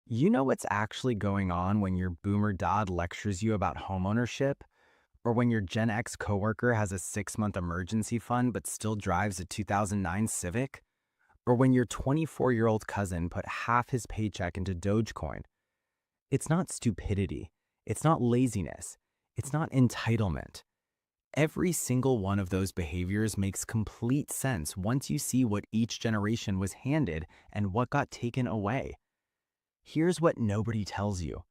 You know what's actually going on when your boomer dad lectures you about homeownership? Or when your Gen X coworker has a 6 month emergency fund but still drives a 2009 Civic? Or when your 24-year-old cousin put half his paycheck into Dogecoin? It's not stupidity. It's not laziness. It's not entitlement. Every single one of those behaviors makes complete sense once you see what each generation was handed and what got taken away. Here's what nobody tells you.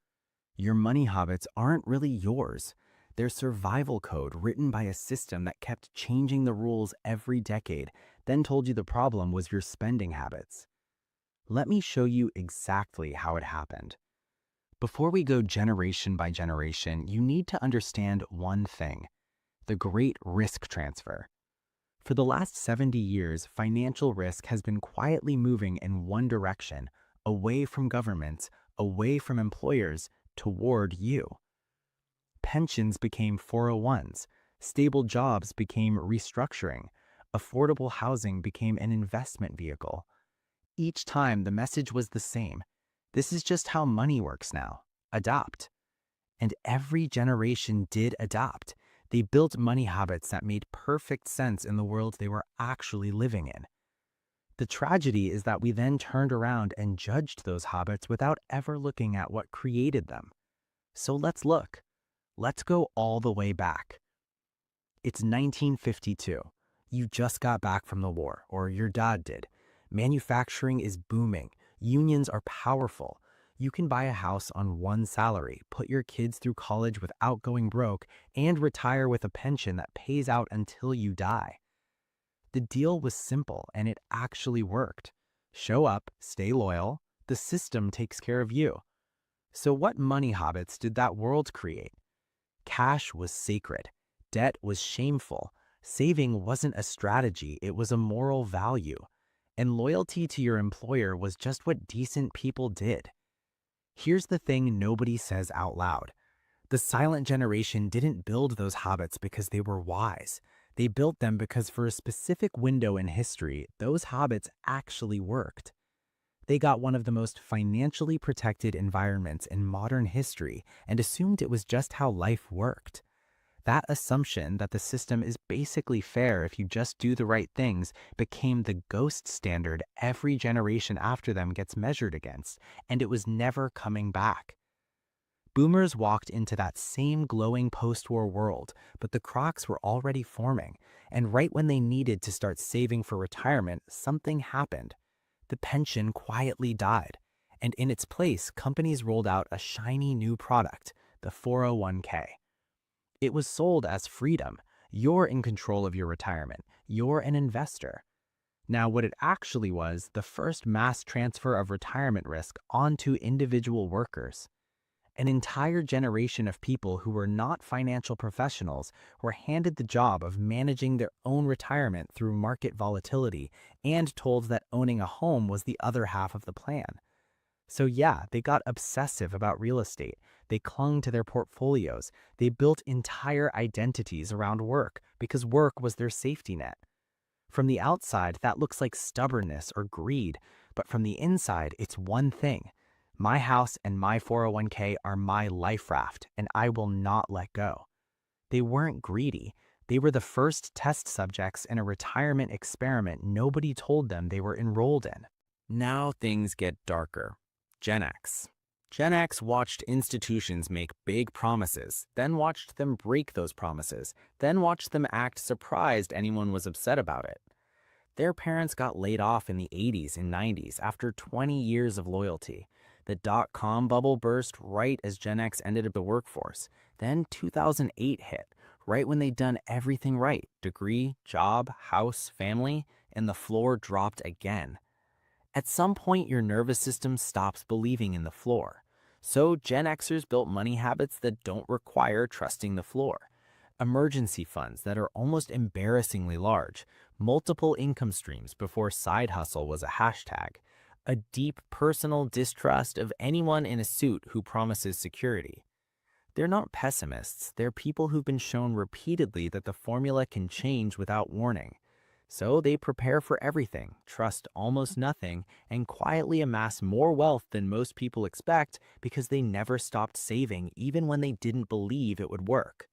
Your money habits aren't really yours. They're survival code written by a system that kept changing the rules every decade, then told you the problem was your spending habits. Let me show you exactly how it happened. Before we go generation by generation, you need to understand one thing: the great risk transfer. For the last 70 years, financial risk has been quietly moving in one direction, away from governments, away from employers, toward you. Pensions became 401s, stable jobs became restructuring, affordable housing became an investment vehicle. Each time the message was the same: this is just how money works now. Adopt. And every generation did adopt. They built money habits that made perfect sense in the world they were actually living in. The tragedy is that we then turned around and judged those habits without ever looking at what created them. So let's look. Let's go all the way back. It's 1952. You just got back from the war, or your dad did. Manufacturing is booming. Unions are powerful. You can buy a house on one salary, put your kids through college without going broke, and retire with a pension that pays out until you die. The deal was simple, and it actually worked. Show up, stay loyal, the system takes care of you. So what money habits did that world create? Cash was sacred. Debt was shameful. Saving wasn't a strategy, it was a moral value. And loyalty to your employer was just what decent people did. Here's the thing nobody says out loud. The silent generation didn't build those habits because they were wise. They built them because for a specific window in history, those habits actually worked. They got one of the most financially protected environments in modern history and assumed it was just how life worked. That assumption that the system is basically fair if you just do the right things became the ghost standard every generation after them gets measured against, and it was never coming back. Boomers walked into that same glowing post-war world, but the cracks were already forming, and right when they needed to start saving for retirement, something happened. The pension quietly died, and in its place, companies rolled out a shiny new product, the 401k. It was sold as freedom. You're in control of your retirement. You're an investor. Now, what it actually was, the first mass transfer of retirement risk onto individual workers. An entire generation of people who were not financial professionals were handed the job of managing their own retirement through market volatility and told that owning a home was the other half of the plan. So yeah, they got obsessive about real estate. They clung to their portfolios. They built entire identities around work because work was their safety net. From the outside, that looks like stubbornness or greed, but from the inside, it's one thing. My house and my 401k are my life raft, and I will not let go. They weren't greedy. They were the first test subjects in a retirement experiment nobody told them they were enrolled in. Now things get darker. Gen X. Gen X watched institutions make big promises, then watched them break those promises, then watched them act surprised anyone was upset about it. Their parents got laid off in the 80s and 90s after 20 years of loyalty. The dot-com bubble burst right as Gen X ended the workforce. Then 2008 hit, right when they'd done everything right: degree, job, house, family, and the floor dropped again. At some point, your nervous system stops believing in the floor. So Gen Xers built money habits that don't require trusting the floor. Emergency funds that are almost embarrassingly large, multiple income streams before side hustle was a hashtag, a deep personal distrust of anyone in a suit who promises security. They're not pessimists, they're people who've been shown repeatedly that the formula can change without warning. So they prepare for everything, trust almost nothing, and quietly amass more wealth than most people expect because they never stopped saving even when they didn't believe it would work.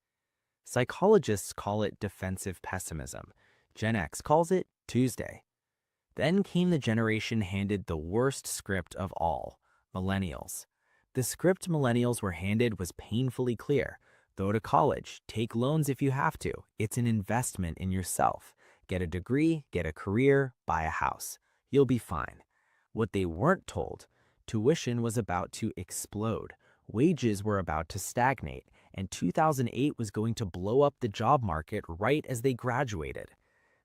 Psychologists call it defensive pessimism. Gen X calls it Tuesday. Then came the generation handed the worst script of all, Millennials. The script Millennials were handed was painfully clear. Go to college, take loans if you have to. It's an investment in yourself. Get a degree, get a career, buy a house. You'll be fine. What they weren't told, tuition was about to explode. Wages were about to stagnate, and 2008 was going to blow up the job market right as they graduated.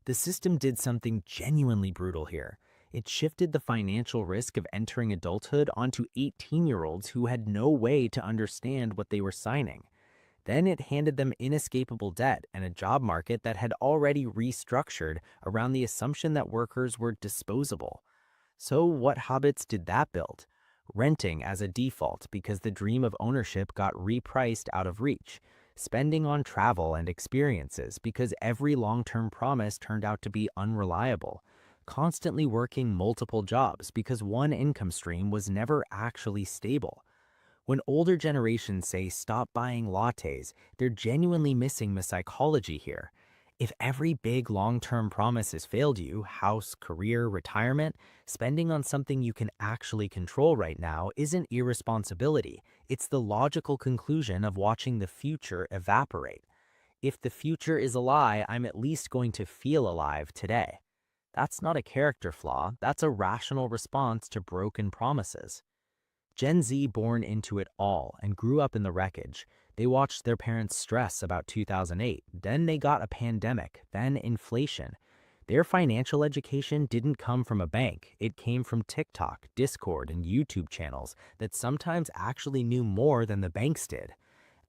The system did something genuinely brutal here. It shifted the financial risk of entering adulthood onto 18-year-olds who had no way to understand what they were signing. Then it handed them inescapable debt and a job market that had already restructured around the assumption that workers were disposable. So what habits did that build? Renting as a default because the dream of ownership got repriced out of reach. Spending on travel and experiences because every long-term promise turned out to be unreliable. Constantly working multiple jobs because one income stream was never actually stable. When older generations say stop buying lattes, they're genuinely missing the psychology here. If every big long-term promise has failed you, house, career, retirement, spending on something you can actually control right now isn't irresponsibility. It's the logical conclusion of watching the future evaporate. If the future is a lie, I'm at least going to feel alive today. That's not a character flaw, that's a rational response to broken promises. Gen Z born into it all and grew up in the wreckage. They watched their parents stress about 2008, then they got a pandemic, then inflation. Their financial education didn't come from a bank, it came from TikTok, Discord, and YouTube channels that sometimes actually knew more than the banks did.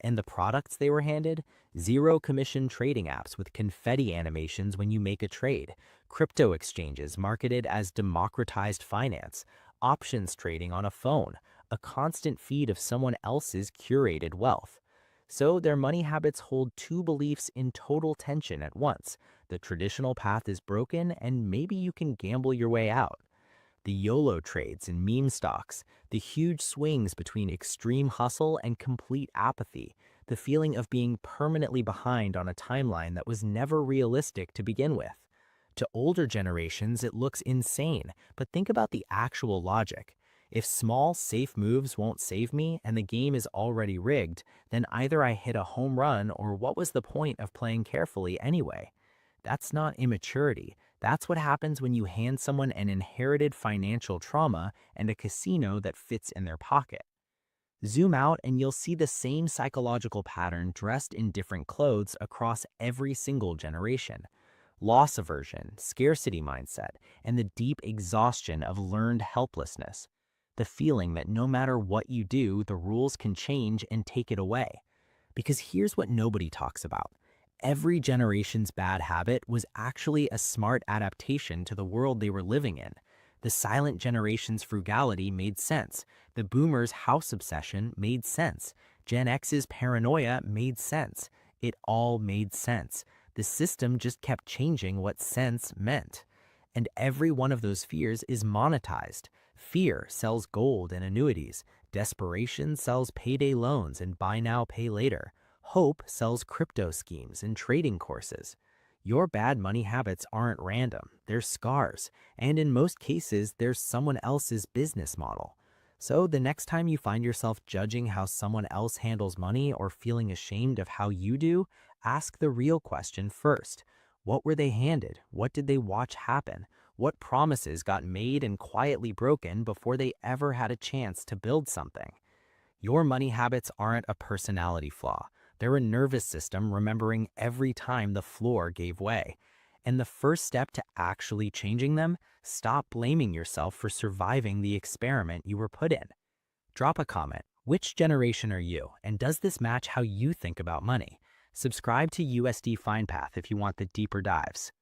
And the products they were handed? Zero commission trading apps with confetti animations when you make a trade, crypto exchanges marketed as democratized finance, options trading on a phone, a constant feed of someone else's curated wealth. So their money habits hold two beliefs in total tension at once. The traditional path is broken and maybe you can gamble your way out. The YOLO trades and meme stocks, the huge swings between extreme hustle and complete apathy, the feeling of being permanently behind on a timeline that was never realistic to begin with. To older generations, it looks insane, but think about the actual logic. If small, safe moves won't save me and the game is already rigged, then either I hit a home run or what was the point of playing carefully anyway? That's not immaturity. That's what happens when you hand someone an inherited financial trauma and a casino that fits in their pocket. Zoom out and you'll see the same psychological pattern dressed in different clothes across every single generation. Loss aversion, scarcity mindset, and the deep exhaustion of learned helplessness. The feeling that no matter what you do, the rules can change and take it away. Because here's what nobody talks about. Every generation's bad habit was actually a smart adaptation to the world they were living in. The silent generation's frugality made sense. The boomers' house obsession made sense. Gen X's paranoia made sense. It all made sense. The system just kept changing what sense meant. And every one of those fears is monetized. Fear sells gold and annuities. Desperation sells payday loans and buy now, pay later. Hope sells crypto schemes and trading courses. Your bad money habits aren't random, they're scars, and in most cases, they're someone else's business model. So the next time you find yourself judging how someone else handles money or feeling ashamed of how you do, ask the real question first. What were they handed? What did they watch happen? What promises got made and quietly broken before they ever had a chance to build something? Your money habits aren't a personality flaw. They're a nervous system remembering every time the floor gave way. And the first step to actually changing them, stop blaming yourself for surviving the experiment you were put in. Drop a comment. Which generation are you? And does this match how you think about money? Subscribe to USD FindPath if you want the deeper dives.